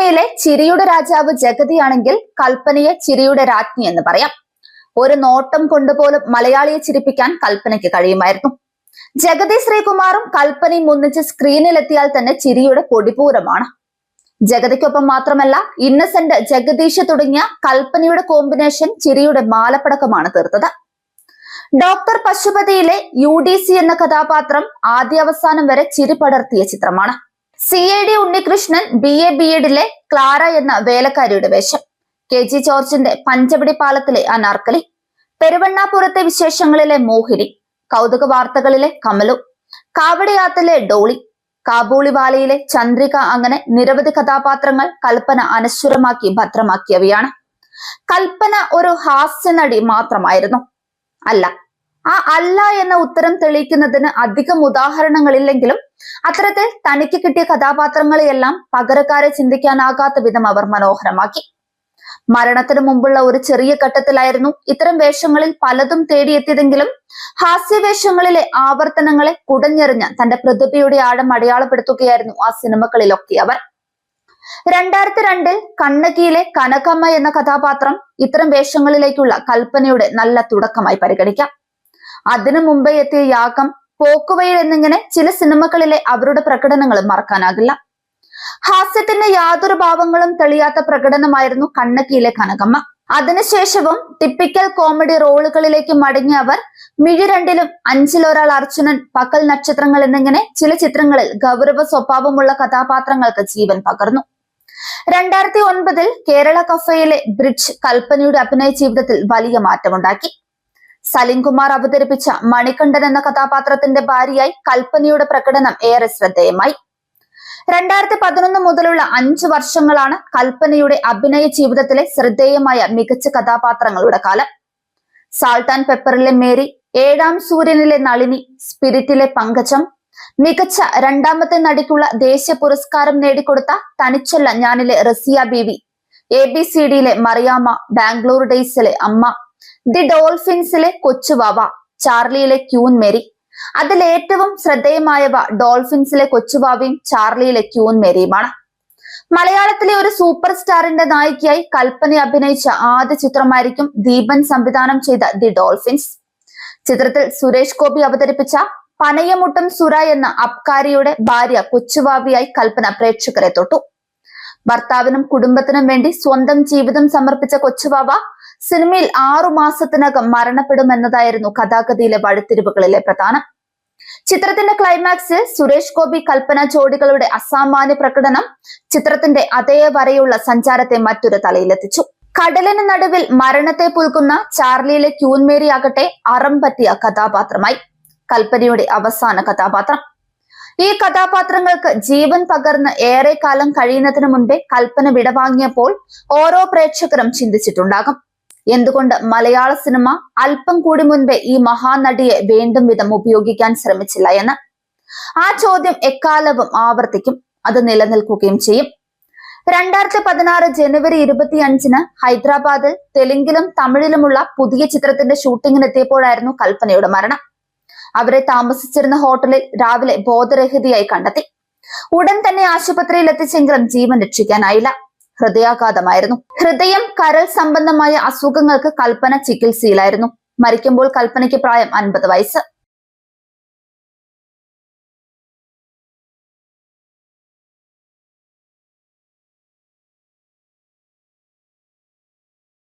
സിനിമയിലെ ചിരിയുടെ രാജാവ് ജഗതിയാണെങ്കിൽ കൽപ്പനയെ ചിരിയുടെ രാജ്ഞി എന്ന് പറയാം. ഒരു നോട്ടം കൊണ്ടുപോലും മലയാളിയെ ചിരിപ്പിക്കാൻ കൽപ്പനയ്ക്ക് കഴിയുമായിരുന്നു. ജഗതി ശ്രീകുമാറും കൽപ്പനയും ഒന്നിച്ച് സ്ക്രീനിലെത്തിയാൽ തന്നെ ചിരിയുടെ പൊടിപൂരമാണ്. ജഗതിക്കൊപ്പം മാത്രമല്ല, ഇന്നസെന്റ്, ജഗദീഷ് തുടങ്ങിയ കൽപ്പനയുടെ കോമ്പിനേഷൻ ചിരിയുടെ മാലപ്പടക്കമാണ് തീർത്തത്. ഡോക്ടർ പശുപതിയിലെ UDC എന്ന കഥാപാത്രം ആദ്യാവസാനം വരെ ചിരി പടർത്തിയ ചിത്രമാണ്. CID ഉണ്ണികൃഷ്ണൻ BA B.Edലെ ക്ലാര എന്ന വേലക്കാരിയുടെ വേഷം, KG ജോർജിന്റെ പഞ്ചവടി പാലത്തിലെ അനാർക്കലി, പെരുവണ്ണാപുരത്തെ വിശേഷങ്ങളിലെ മോഹിനി, കൗതുക വാർത്തകളിലെ കമലു, കാവടിയാത്തിലെ ഡോളി, കാബൂളിവാലയിലെ ചന്ദ്രിക, അങ്ങനെ നിരവധി കഥാപാത്രങ്ങൾ കൽപ്പന അനശ്വരമാക്കി ഭദ്രമാക്കിയവയാണ്. കൽപ്പന ഒരു ഹാസ്യനടി മാത്രമായിരുന്നു? അല്ല എന്ന ഉത്തരം തെളിയിക്കുന്നതിന് അധികം ഉദാഹരണങ്ങളില്ലെങ്കിലും അത്തരത്തിൽ തനിക്ക് കിട്ടിയ കഥാപാത്രങ്ങളെയെല്ലാം പകരക്കാരെ ചിന്തിക്കാനാകാത്ത വിധം അവർ മനോഹരമാക്കി. മരണത്തിന് മുമ്പുള്ള ഒരു ചെറിയ ഘട്ടത്തിലായിരുന്നു ഇത്തരം വേഷങ്ങളിൽ പലതും തേടിയെത്തിയതെങ്കിലും ഹാസ്യവേഷങ്ങളിലെ ആവർത്തനങ്ങളെ കുടഞ്ഞെറിഞ്ഞ തന്റെ പ്രതിഭയുടെ ആഴം അടയാളപ്പെടുത്തുകയായിരുന്നു ആ സിനിമകളിലൊക്കെ അവർ. 2002 കണ്ണകിയിലെ കനകമ്മ എന്ന കഥാപാത്രം ഇത്തരം വേഷങ്ങളിലേക്കുള്ള കൽപ്പനയുടെ നല്ല തുടക്കമായി പരിഗണിക്കാം. അതിനു മുമ്പേ എത്തിയ യാഗം, പോക്കുവയിൽ എന്നിങ്ങനെ ചില സിനിമകളിലെ അവരുടെ പ്രകടനങ്ങൾ മറക്കാനാകില്ല. ഹാസ്യത്തിന്റെ യാതൊരു ഭാവങ്ങളും തെളിയാത്ത പ്രകടനമായിരുന്നു കണ്ണകിയിലെ കനകമ്മ. അതിനുശേഷവും ടിപ്പിക്കൽ കോമഡി റോളുകളിലേക്ക് മടങ്ങിയ അവർ മിഴി രണ്ടിലും, അഞ്ചിലൊരാൾ അർജുനൻ, പകൽ നക്ഷത്രങ്ങൾ എന്നിങ്ങനെ ചില ചിത്രങ്ങളിൽ ഗൗരവ സ്വഭാവമുള്ള കഥാപാത്രങ്ങൾക്ക് ജീവൻ പകർന്നു. 2009 കേരള കഫയിലെ ബ്രിഡ്ജ് കൽപ്പനയുടെ അഭിനയ ജീവിതത്തിൽ വലിയ മാറ്റമുണ്ടാക്കി. സലിം കുമാർ അവതരിപ്പിച്ച മണികണ്ഠൻ എന്ന കഥാപാത്രത്തിന്റെ ഭാര്യയായി കൽപ്പനയുടെ പ്രകടനം ഏറെ ശ്രദ്ധേയമായി. 2011 മുതലുള്ള 5 വർഷങ്ങളാണ് കൽപ്പനയുടെ അഭിനയ ജീവിതത്തിലെ ശ്രദ്ധേയമായ മികച്ച കഥാപാത്രങ്ങളുടെ കാലം. സാൾട്ട് ആൻഡ് പെപ്പറിലെ മേരി, ഏഴാം സൂര്യനിലെ നളിനി, സ്പിരിറ്റിലെ പങ്കജം, മികച്ച രണ്ടാമത്തെ നടിക്കുള്ള ദേശീയ പുരസ്കാരം നേടിക്കൊടുത്ത തനിച്ചല്ല ഞാനിലെ റസിയ ബീവി, ABCDയിലെ മറിയാമ്മ, ബാംഗ്ലൂർ ഡേയ്സിലെ അമ്മ, ദി ഡോൾഫിൻസിലെ കൊച്ചുവാവ, ചാർലിയിലെ ക്യൂൻ മേരി. അതിലേറ്റവും ശ്രദ്ധേയമായവ ഡോൾഫിൻസിലെ കൊച്ചുവാവയും ചാർലിയിലെ ക്യൂൻ മേരിയുമാണ്. മലയാളത്തിലെ ഒരു സൂപ്പർ സ്റ്റാറിന്റെ നായികയായി കൽപ്പന അഭിനയിച്ച ആദ്യ ചിത്രമായിരിക്കും ദീപൻ സംവിധാനം ചെയ്ത ദി ഡോൾഫിൻസ്. ചിത്രത്തിൽ സുരേഷ് ഗോപി അവതരിപ്പിച്ച പനയമുട്ടം സുര എന്ന അബ്കാരിയുടെ ഭാര്യ കൊച്ചുവാവിയായി കൽപ്പന പ്രേക്ഷകരെ തൊട്ടു. ഭർത്താവിനും കുടുംബത്തിനും വേണ്ടി സ്വന്തം ജീവിതം സമർപ്പിച്ച കൊച്ചുവാവ സിനിമയിൽ 6 മാസത്തിനകം മരണപ്പെടുമെന്നതായിരുന്നു കഥാഗതിയിലെ വഴിത്തിരിവുകളിലെ പ്രധാനം. ചിത്രത്തിന്റെ ക്ലൈമാക്സിൽ സുരേഷ് ഗോപി കൽപ്പന ജോഡികളുടെ അസാമാന്യ പ്രകടനം ചിത്രത്തിന്റെ അതേ വരെയുള്ള സഞ്ചാരത്തെ മറ്റൊരു തലയിലെത്തിച്ചു. കടലിന് നടുവിൽ മരണത്തെ പുൽകുന്ന ചാർലിയിലെ ക്യൂൻ മേരി ആകട്ടെ അറം പറ്റിയ കഥാപാത്രമായി. കൽപ്പനയുടെ അവസാന കഥാപാത്രം. ഈ കഥാപാത്രങ്ങൾക്ക് ജീവൻ പകർന്ന് ഏറെ കാലം കഴിയുന്നതിന് മുൻപേ കൽപ്പന വിടവാങ്ങിയപ്പോൾ ഓരോ പ്രേക്ഷകരും ചിന്തിച്ചിട്ടുണ്ടാകും, എന്തുകൊണ്ട് മലയാള സിനിമ അല്പം കൂടി മുൻപേ ഈ മഹാനടിയെ വേണ്ടും വിധം ഉപയോഗിക്കാൻ ശ്രമിച്ചില്ല എന്ന്. ആ ചോദ്യം എക്കാലവും ആവർത്തിക്കും, അത് നിലനിൽക്കുകയും ചെയ്യും. 2016 ജനുവരി 25 ഹൈദരാബാദിൽ തെലുങ്കിലും തമിഴിലുമുള്ള പുതിയ ചിത്രത്തിന്റെ ഷൂട്ടിങ്ങിനെത്തിയപ്പോഴായിരുന്നു കൽപ്പനയുടെ മരണം. അവരെ താമസിച്ചിരുന്ന ഹോട്ടലിൽ രാവിലെ ബോധരഹിതയായി കണ്ടെത്തി. ഉടൻ തന്നെ ആശുപത്രിയിൽ എത്തിച്ചെങ്കിലും ജീവൻ രക്ഷിക്കാനായില്ല. ഹൃദയാഘാതമായിരുന്നു. ഹൃദയം, കരൾ സംബന്ധമായ അസുഖങ്ങൾക്ക് കൽപ്പന ചികിത്സയിലായിരുന്നു. മരിക്കുമ്പോൾ കൽപ്പനയ്ക്ക് പ്രായം 50 വയസ്സ്.